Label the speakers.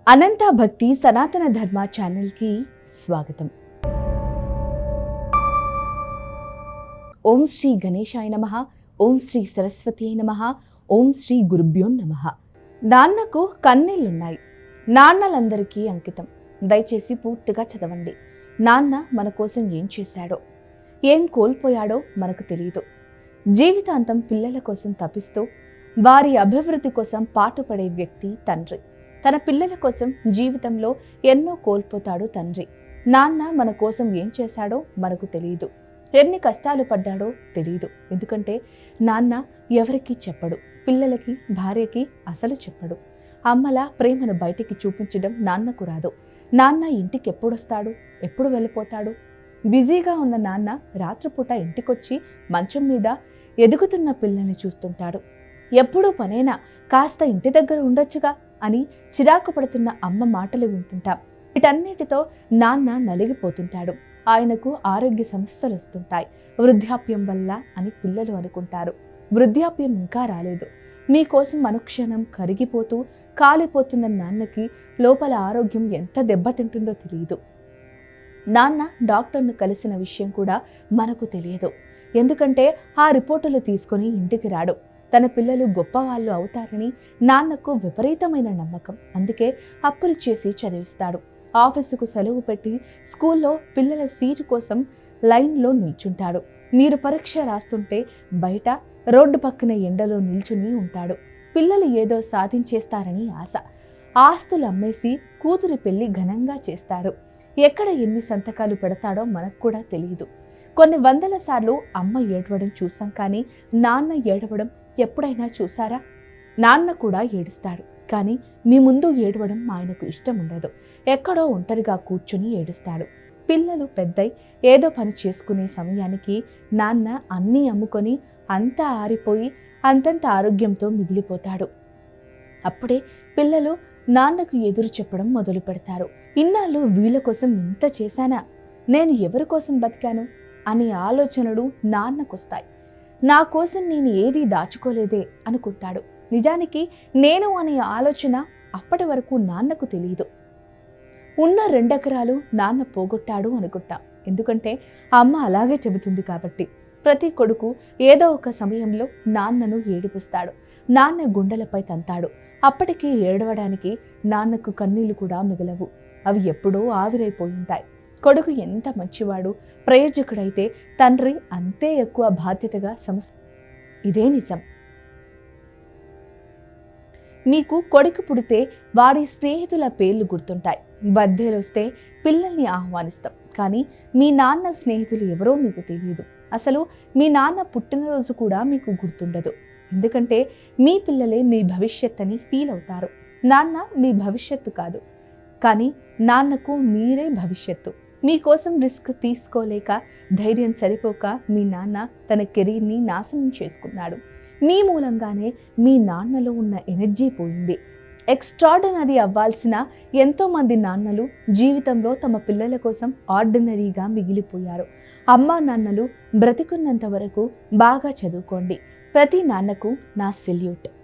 Speaker 1: అనంత భక్తి సనాతన ధర్మ ఛానల్కి స్వాగతం. ఓం శ్రీ గణేశాయ నమః, ఓం శ్రీ సరస్వతి నమః, ఓం శ్రీ గురుభ్యో నమః. నాన్నకు కన్నీళ్లున్నాయి. నాన్నలందరికీ అంకితం. దయచేసి పూర్తిగా చదవండి. నాన్న మన కోసం ఏం చేశాడో, ఏం కోల్పోయాడో మనకు తెలియదు. జీవితాంతం పిల్లల కోసం తపిస్తూ వారి అభివృద్ధి కోసం పాటుపడే వ్యక్తి తండ్రి. తన పిల్లల కోసం జీవితంలో ఎన్నో కోల్పోతాడు తండ్రి. నాన్న మన కోసం ఏం చేశాడో మనకు తెలియదు. ఎన్ని కష్టాలు పడ్డాడో తెలియదు. ఎందుకంటే నాన్న ఎవరికీ చెప్పడు. పిల్లలకి, భార్యకి అసలు చెప్పడు. అమ్మల ప్రేమను బయటికి చూపించడం నాన్నకు రాదు. నాన్న ఇంటికి ఎప్పుడొస్తాడు, ఎప్పుడు వెళ్ళిపోతాడు? బిజీగా ఉన్న నాన్న రాత్రిపూట ఇంటికొచ్చి మంచం మీద ఎదుగుతున్న పిల్లల్ని చూస్తుంటాడు. ఎప్పుడూ పనేనా, కాస్త ఇంటి దగ్గర ఉండొచ్చుగా అని చిరాకు పడుతున్న అమ్మ మాటలు వింటుంటాం. వీటన్నిటితో నాన్న నలిగిపోతుంటాడు. ఆయనకు ఆరోగ్య సమస్యలు వస్తుంటాయి. వృద్ధాప్యం వల్ల అని పిల్లలు అనుకుంటారు. వృద్ధాప్యం ఇంకా రాలేదు. మీకోసం అనుక్షణం కరిగిపోతూ కాలిపోతున్న నాన్నకి లోపల ఆరోగ్యం ఎంత దెబ్బతింటుందో తెలియదు. నాన్న డాక్టర్ను కలిసిన విషయం కూడా మనకు తెలియదు. ఎందుకంటే ఆ రిపోర్టులు తీసుకొని ఇంటికి రాడు. తన పిల్లలు గొప్పవాళ్ళు అవుతారని నాన్నకు విపరీతమైన నమ్మకం. అందుకే అప్పులు చేసి చదివిస్తాడు. ఆఫీసుకు సెలవు పెట్టి స్కూల్లో పిల్లల సీటు కోసం లైన్లో నిల్చుంటాడు. మీరు పరీక్ష రాస్తుంటే బయట రోడ్డు పక్కన ఎండలో నిల్చుని ఉంటాడు. పిల్లలు ఏదో సాధించేస్తారని ఆశ. ఆస్తులు అమ్మేసి కూతురి పెళ్లి ఘనంగా చేస్తాడు. ఎక్కడ ఎన్ని సంతకాలు పెడతాడో మనకు కూడా తెలియదు. కొన్ని వందల సార్లు అమ్మ ఏడవడం చూసాం, కానీ నాన్న ఏడవడం ఎప్పుడైనా చూసారా? నాన్న కూడా ఏడుస్తాడు, కానీ మీ ముందు ఏడవడం ఆయనకు ఇష్టం ఉండదు. ఎక్కడో ఒంటరిగా కూర్చుని ఏడుస్తాడు. పిల్లలు పెద్దై ఏదో పని చేసుకునే సమయానికి నాన్న అన్నీ అమ్ముకొని అంతా ఆరిపోయి అంతంత ఆరోగ్యంతో మిగిలిపోతాడు. అప్పుడే పిల్లలు నాన్నకు ఎదురు చెప్పడం మొదలు పెడతారు. ఇన్నాళ్ళు వీళ్ళ కోసం ఇంత చేశానా, నేను ఎవరి కోసం బతికాను అనే ఆలోచనలు నాన్నకొస్తాయి. నా కోసం నేను ఏదీ దాచుకోలేదే అనుకుంటాడు. నిజానికి నేను అనే ఆలోచన అప్పటి వరకు నాన్నకు తెలియదు. ఉన్న 2 ఎకరాలు నాన్న పోగొట్టాడు అనుకుంటాం. ఎందుకంటే అమ్మ అలాగే చెబుతుంది కాబట్టి. ప్రతి కొడుకు ఏదో ఒక సమయంలో నాన్నను ఏడిపిస్తాడు. నాన్న గుండెలపై తంతాడు. అప్పటికి ఏడవడానికి నాన్నకు కన్నీళ్లు కూడా మిగలవు. అవి ఎప్పుడో ఆవిరైపోయి ఉంటాయి. కొడుకు ఎంత మంచివాడు, ప్రయోజకుడైతే తండ్రి అంతే ఎక్కువ బాధ్యతగా ఇదే నిజం. మీకు కొడుకు పుడితే వాడి స్నేహితుల పేర్లు గుర్తుంటాయి. బర్త్డేలు వస్తే పిల్లల్ని ఆహ్వానిస్తాం, కానీ మీ నాన్న స్నేహితులు ఎవరో మీకు తెలియదు. అసలు మీ నాన్న పుట్టినరోజు కూడా మీకు గుర్తుండదు. ఎందుకంటే మీ పిల్లలే మీ భవిష్యత్ అని ఫీల్ అవుతారు. నాన్న మీ భవిష్యత్తు కాదు, కానీ నాన్నకు మీరే భవిష్యత్తు. మీకోసం రిస్క్ తీసుకోలేక, ధైర్యం సరిపోక మీ నాన్న తన కెరీర్ని నాశనం చేసుకున్నాడు. మీ మూలంగానే మీ నాన్నలో ఉన్న ఎనర్జీ పోయింది. ఎక్స్ట్రాడినరీ అవ్వాల్సిన ఎంతోమంది నాన్నలు జీవితంలో తమ పిల్లల కోసం ఆర్డినరీగా మిగిలిపోయారు. అమ్మా నాన్నలు బ్రతికున్నంత వరకు బాగా చదువుకోండి. ప్రతి నాన్నకు నా సెల్యూట్.